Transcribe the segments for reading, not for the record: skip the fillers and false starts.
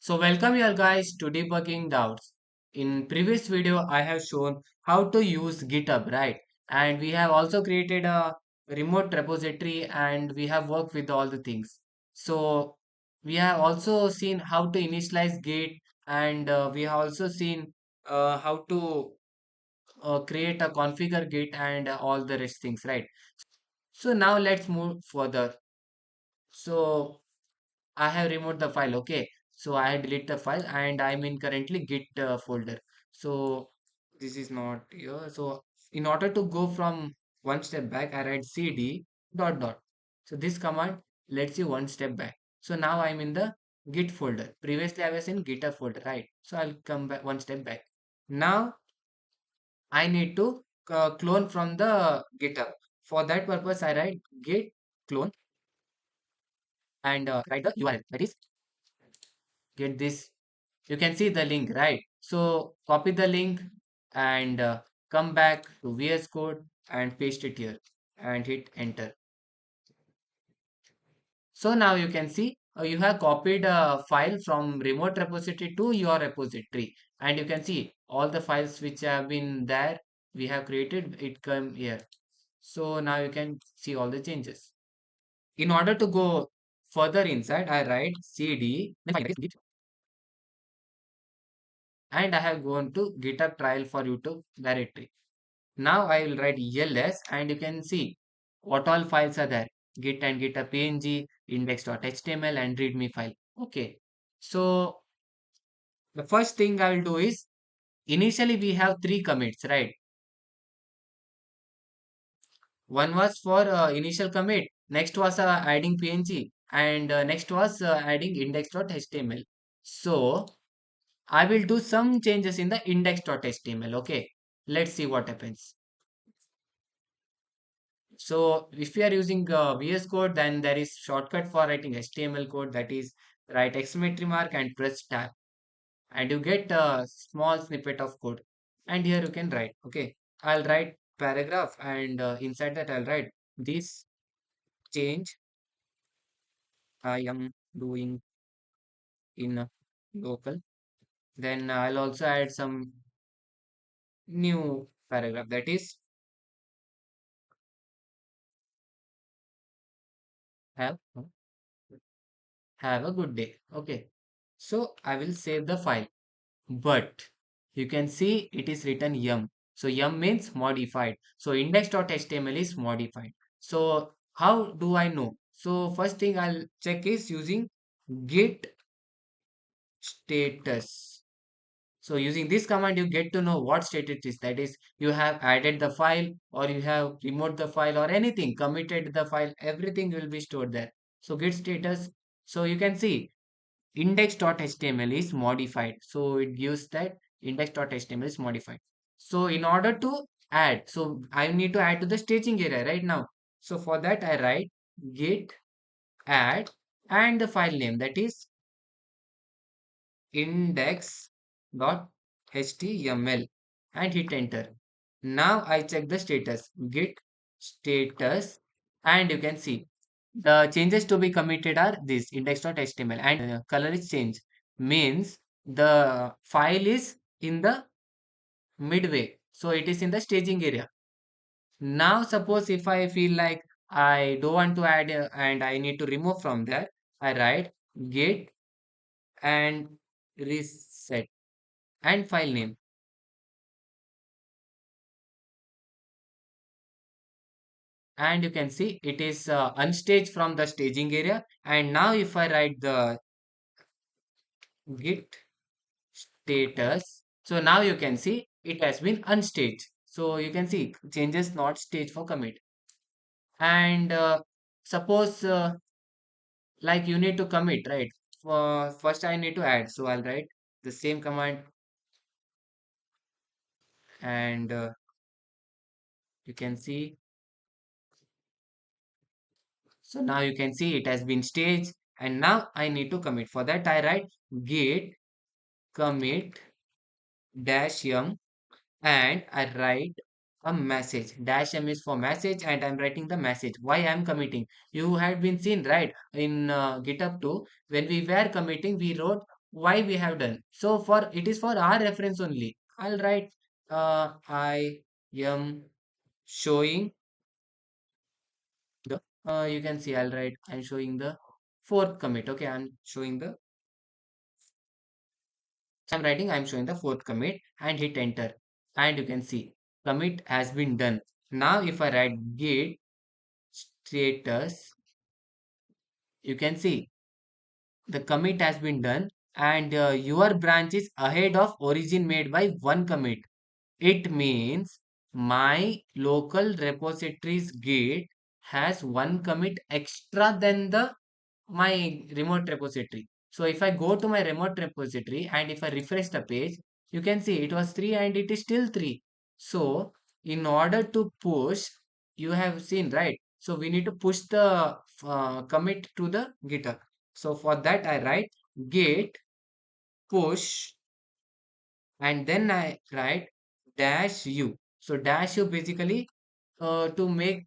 So welcome you all guys to debugging doubts. In previous video, I have shown how to use GitHub, right? And we have also created a remote repository and we have worked with all the things. So we have also seen how to initialize Git and we have also seen how to create a configure Git and all the rest things, right? So now let's move further. So I have removed the file. Okay. So I delete the file and I'm in currently Git folder. So this is not here. So in order to go from one step back, I write cd dot dot. So this command lets you one step back. So now I'm in the Git folder. Previously I was in GitHub folder, right? So I'll come back one step back. Now I need to clone from the GitHub. For that purpose, I write git clone and write the URL. That is get this. You can see the link, right? So copy the link and come back to VS Code and paste it here and hit enter. So now you can see you have copied a file from remote repository to your repository, and you can see all the files which have been there we have created it come here. So now you can see all the changes. In order to go further inside, I write cd then finally git, and I have gone to GitHub trial for YouTube directory. Now I will write ls and you can see what all files are there. Git and GitHub png, index.html and readme file. Okay. So the first thing I will do is initially we have three commits, right? One was for initial commit, next was adding png and next was adding index.html. So I will do some changes in the index.html. Okay. Let's see what happens. So if we are using VS Code, then there is shortcut for writing HTML code, that is write exclamatory mark and press tab and you get a small snippet of code and here you can write. Okay, I'll write paragraph and inside that I'll write this change I am doing in local. Then I'll also add some new paragraph, that is have have a good day. Okay, so I will save the file. But you can see it is written yum. So yum means modified. So index.html is modified. So how do I know? So first thing I'll check is using git status. So using this command, you get to know what state it is. That is, you have added the file or you have removed the file or anything, committed the file, everything will be stored there. So git status. So you can see index.html is modified. So it gives that index.html is modified. So in order to add, so I need to add to the staging area right now. So for that I write git add and the file name, that is index.html and hit enter. Now I check the status, git status, and you can see the changes to be committed are this index.html and color is changed, means the file is in the midway. So it is in the staging area. Now suppose if I feel like I don't want to add and I need to remove from there, I write git and reset and file name. And you can see it is unstaged from the staging area. And now if I write the git status, so now you can see it has been unstaged. So you can see changes not staged for commit. And suppose like you need to commit, right? For first I need to add. So I'll write the same command and you can see. So now you can see it has been staged and now I need to commit. For that I write git commit dash yum and I write a message. Dash m is for message and I'm writing the message. Why I'm committing? You had been seen right in GitHub too. When we were committing, we wrote why we have done. So for it is for our reference only. I'll write I am showing the you can see I'll write I'm showing the fourth commit. Okay, I'm writing I'm showing the fourth commit and hit enter. And you can see commit has been done. Now if I write git status, you can see the commit has been done and your branch is ahead of origin made by one commit. It means my local repository's git has one commit extra than the my remote repository. So if I go to my remote repository and if I refresh the page, you can see it was 3 and it is still 3. So in order to push, you have seen, right? So we need to push the commit to the GitHub. So for that I write git push and then I write dash u. So dash u basically to make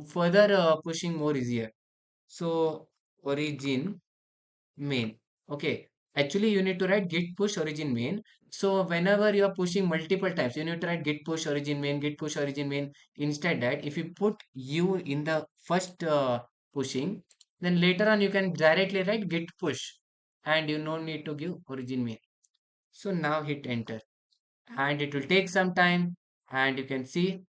further pushing more easier. So origin main. Okay. Actually, you need to write git push origin main. So whenever you are pushing multiple times, you need to write git push origin main, git push origin main. Instead that, if you put u in the first pushing, then later on you can directly write git push and you no need to give origin main. So now hit enter and it will take some time and you can see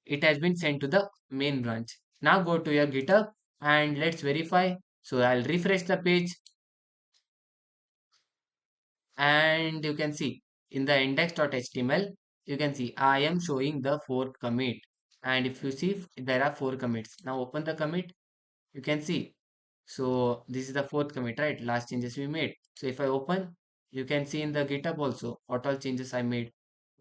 it has been sent to the main branch. Now go to your GitHub and let's verify. So I'll refresh the page and you can see in the index.html you can see I am showing the fourth commit and if you see there are four commits. Now open the commit, you can see so this is the fourth commit, right? Last changes we made. So if I open, you can see in the GitHub also what all changes I made.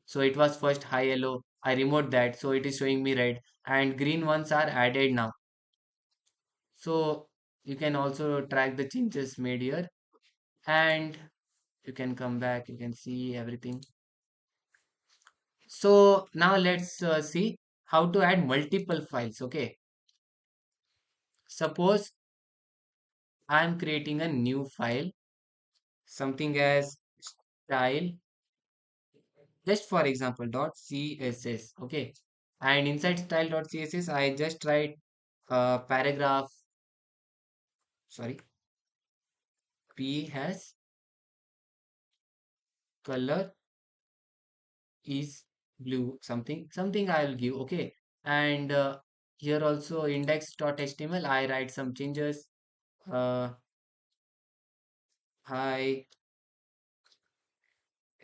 So it was first hi hello, I removed that, so it is showing me red and green ones are added now. So you can also track the changes made here and you can come back, you can see everything. So now let's see how to add multiple files. Okay, suppose I'm creating a new file, something as style, just for example, .css. Okay, and inside style.css, I just write paragraph. Sorry, p has color is blue. Something I'll give. Okay, and here also index.html. I write some changes. Uh, Hi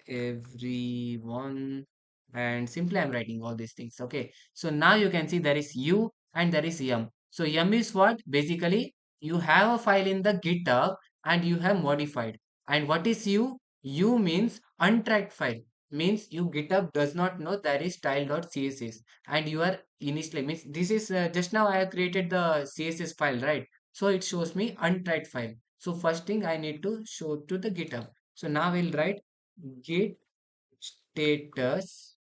everyone and simply I'm writing all these things. Okay, so now you can see there is u and there is yum. So yum is what? Basically you have a file in the GitHub and you have modified. And what is u means untracked file, means you GitHub does not know there is style.css and you are initially means this is just now I have created the css file, right? So it shows me untracked file. So first thing I need to show to the GitHub. So now we'll write git status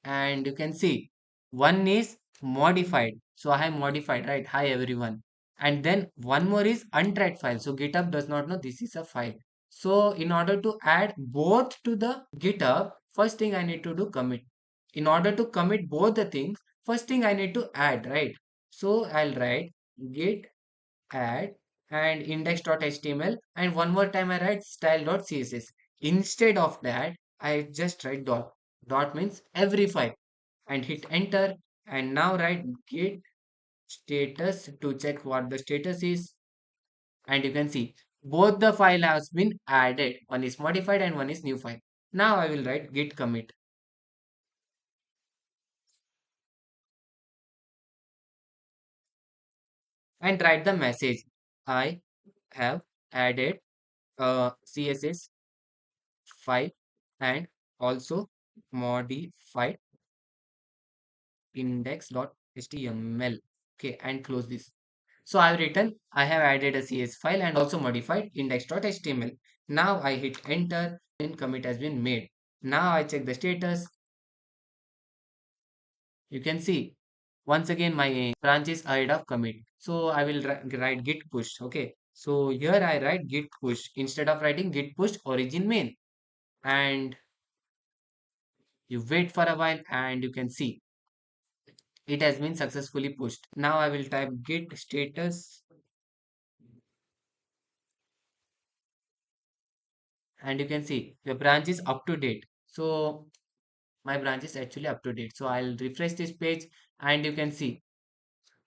and you can see one is modified, so I have modified, right? Hi everyone. And then one more is untracked file, so GitHub does not know this is a file. So in order to add both to the GitHub, first thing I need to do commit. In order to commit both the things, first thing I need to add, right? So I'll write git add and index.html and one more time I write style.css. Instead of that, I just write dot. Dot means every file and hit enter and now write git status to check what the status is and you can see both the file has been added. One is modified and one is new file. Now I will write git commit and write the message. I have added a CSS file and also modified index.html. Okay, and close this. So I've written I have added a CS file and also modified index.html. Now I hit enter and commit has been made. Now I check the status. You can see once again my branch is ahead of commit. So I will write git push. Okay, So here I write git push instead of writing git push origin main. And you wait for a while and you can see it has been successfully pushed. Now I will type git status and you can see the branch is up to date. So my branch is actually up to date. So I'll refresh this page and you can see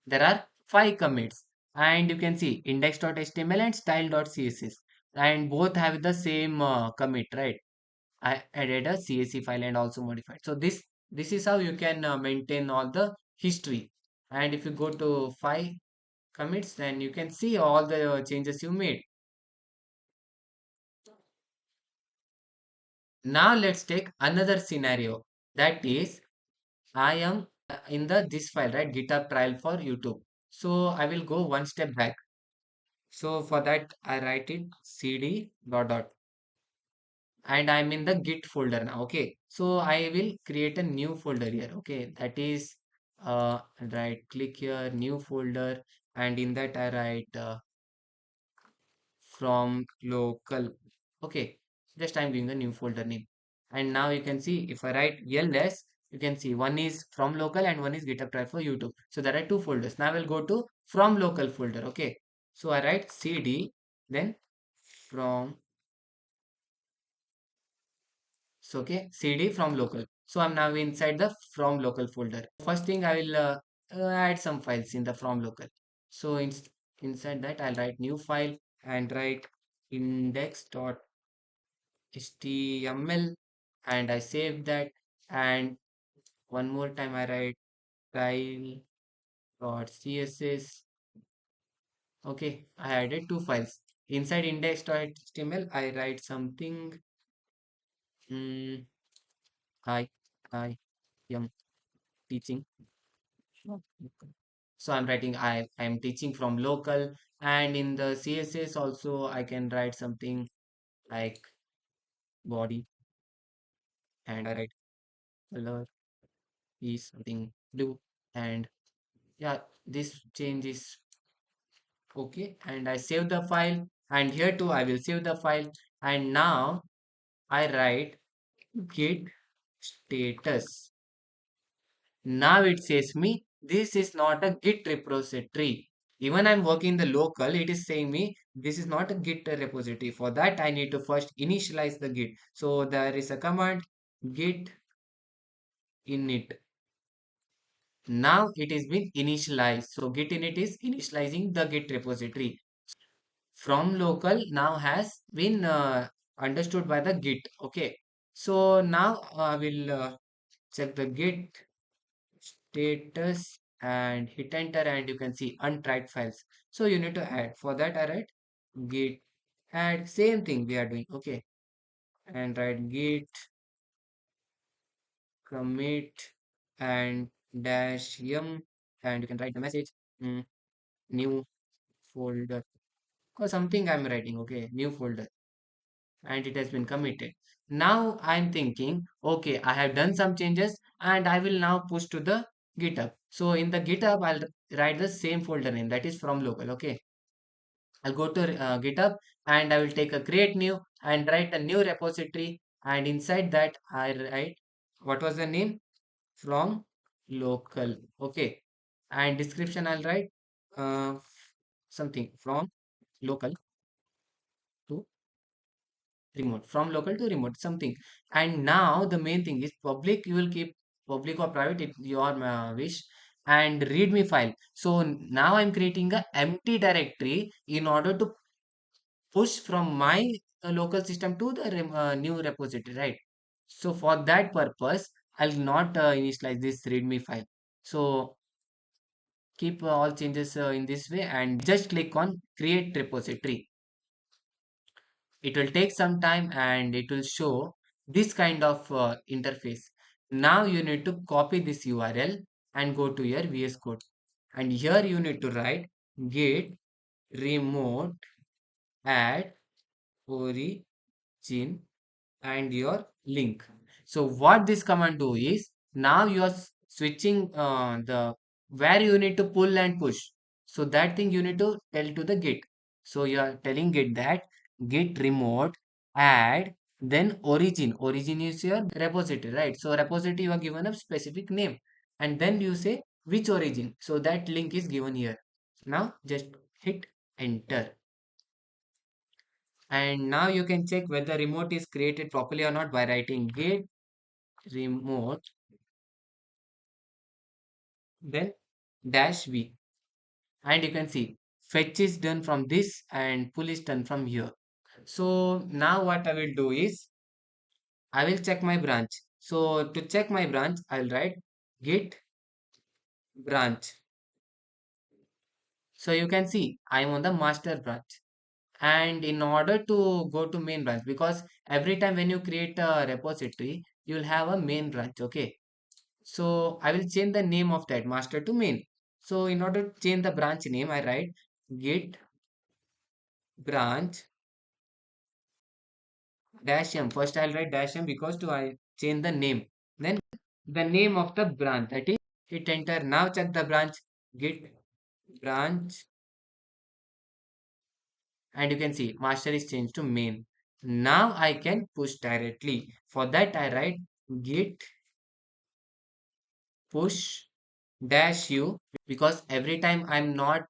there are 5 commits and you can see index.html and style.css and both have the same commit, right? I added a CSV file and also modified. So this is how you can maintain all the history. And if you go to 5 commits, then you can see all the changes you made. Now let's take another scenario. That is, I am in the this file, right? GitHub trial for YouTube. So I will go one step back. So for that, I write it cd dot dot and I'm in the git folder now. Okay. So I will create a new folder here. Okay. That is, right click here, new folder. And in that I write from local. Okay. Just I'm giving a new folder name. And now you can see if I write ls, you can see one is from local and one is GitHub try for YouTube. So there are 2 folders. Now I will go to from local folder. Okay. So I write cd, then from, so okay, cd from local. So I'm now inside the from local folder. First thing I will add some files in the from local. So inside that I'll write new file and write index.html and I save that. And one more time I write style.css. Okay, I added 2 files. Inside index.html I write something. mm, I am teaching. So I'm writing I'm teaching from local, and in the CSS also I can write something like body, and I write color is something blue, and yeah, this change is okay. And I save the file, and here too I will save the file. And now I write git status. Now it says me this is not a Git repository. Even I'm working the local, it is saying me this is not a Git repository. For that, I need to first initialize the Git. So there is a command git init. Now it is been initialized. So git init is initializing the Git repository. From local now has been understood by the Git. Okay. So now I will check the Git status and hit enter and you can see untracked files. So you need to add. For that I write git add, same thing we are doing. Okay. And write git commit and dash yum and you can write the message mm, new folder or something I'm writing. Okay, new folder, and it has been committed. Now I'm thinking, okay, I have done some changes and I will now push to the GitHub. So in the GitHub, I'll write the same folder name, that is from local. Okay, I'll go to GitHub and I will take a create new and write a new repository. And inside that, I write what was the name, from local. Okay, and description I'll write uh, something from local to remote, from local to remote, something. And now the main thing is public, you will keep public or private, if your wish. And readme file, so now I'm creating a empty directory in order to push from my local system to the new repository, right? So for that purpose I'll not initialize this readme file. So keep all changes in this way and just click on create repository. It will take some time and it will show this kind of interface. Now you need to copy this URL and go to your VS Code. And here you need to write git remote add origin and your link. So what this command do is, now you are switching the where you need to pull and push. So that thing you need to tell to the git. So you are telling Git that git remote add then origin. Origin is your repository, right? So repository you are given a specific name and then you say which origin. So that link is given here. Now just hit enter. And now you can check whether remote is created properly or not by writing git remote then dash v. And you can see fetch is done from this and pull is done from here. So now what I will do is I will check my branch. So to check my branch, I'll write git branch. So you can see I'm on the master branch. And in order to go to main branch, because every time when you create a repository, you'll have a main branch. Okay. So I will change the name of that master to main. So in order to change the branch name, I write git branch dash m. First I'll write dash m because to I change the name. Then the name of the branch, that is hit enter. Now check the branch git branch and you can see master is changed to main. Now I can push directly. For that I write git push dash u because every time I'm not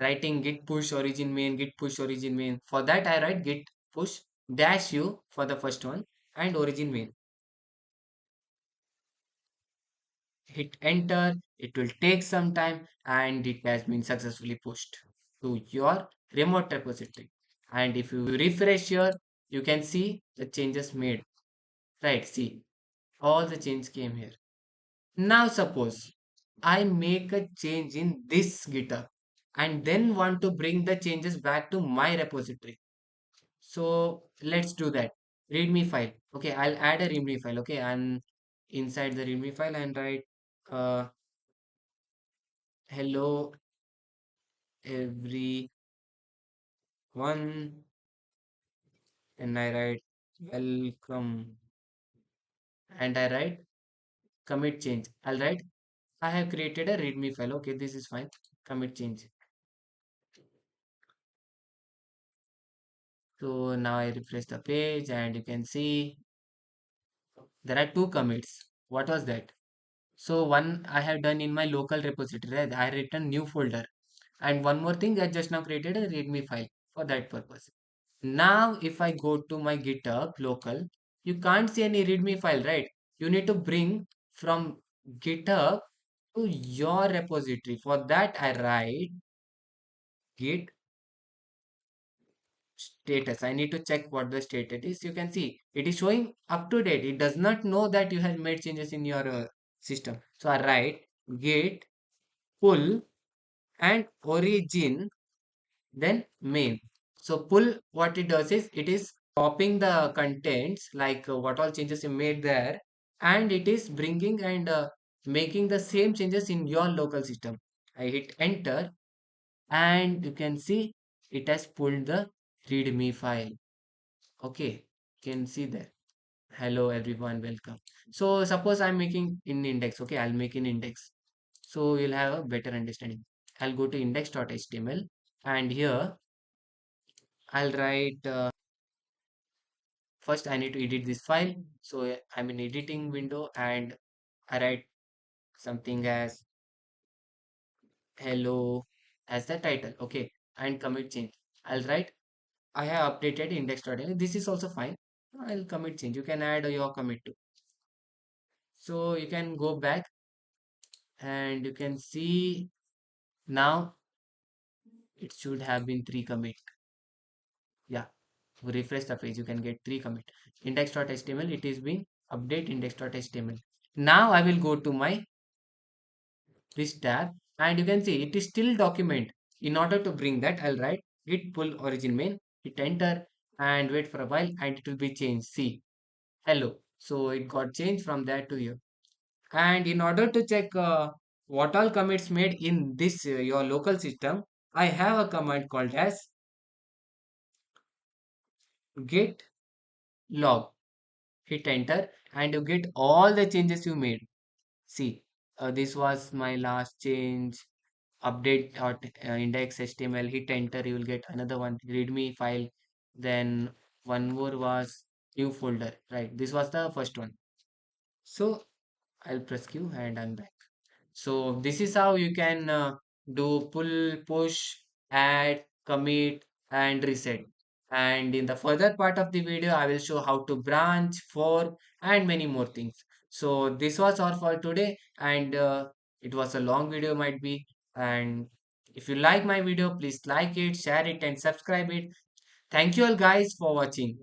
writing git push origin main, git push origin main. For that I write git push dash u for the first one and origin main. Hit enter. It will take some time and it has been successfully pushed to your remote repository. And if you refresh here, you can see the changes made. Right, see, all the change came here. Now suppose I make a change in this GitHub and then want to bring the changes back to my repository. So let's do that. README file. Okay, I'll add a README file. Okay, and inside the README file and write hello everyone and I write welcome and I write commit change. I'll write I have created a readme file. Okay, this is fine. Commit change. So now I refresh the page and you can see there are two commits. What was that? So one I have done in my local repository. Right? I written new folder and one more thing I just now created a readme file for that purpose. Now if I go to my GitHub local, you can't see any readme file, right? You need to bring from GitHub to your repository. For that I write git status. I need to check what the status is. You can see it is showing up to date. It does not know that you have made changes in your system. So I write git pull and origin then main. So pull, what it does is it is copying the contents like what all changes you made there and it is bringing and making the same changes in your local system. I hit enter and you can see it has pulled the readme file. Okay, you can see that. Hello everyone, welcome. So suppose I'm making in index. Okay, I'll make an index. So you'll have a better understanding. I'll go to index.html and here I'll write first I need to edit this file. So I'm in editing window and I write something as hello as the title. Okay, and commit change. I'll write I have updated index.html. This is also fine. I'll commit change. You can add your commit too. So you can go back and you can see now it should have been three commit. Yeah, refresh the page. You can get three commit. Index.html. It is been update index.html. Now I will go to my this tab and you can see it is still document. In order to bring that, I'll write git pull origin main, hit enter and wait for a while and it will be changed. See, hello. So it got changed from there to here. And in order to check what all commits made in this your local system, I have a command called as git log. Hit enter and you get all the changes you made. See, this was my last change update or index HTML, hit enter, you will get another one, readme file. Then one more was new folder, right? This was the first one. So I'll press Q and I'm back. So this is how you can do pull, push, add, commit, and reset. And in the further part of the video, I will show how to branch, fork, and many more things. So this was all for today, and it was a long video, might be. And if you like my video, please like it, share it, and subscribe it. Thank you all guys for watching.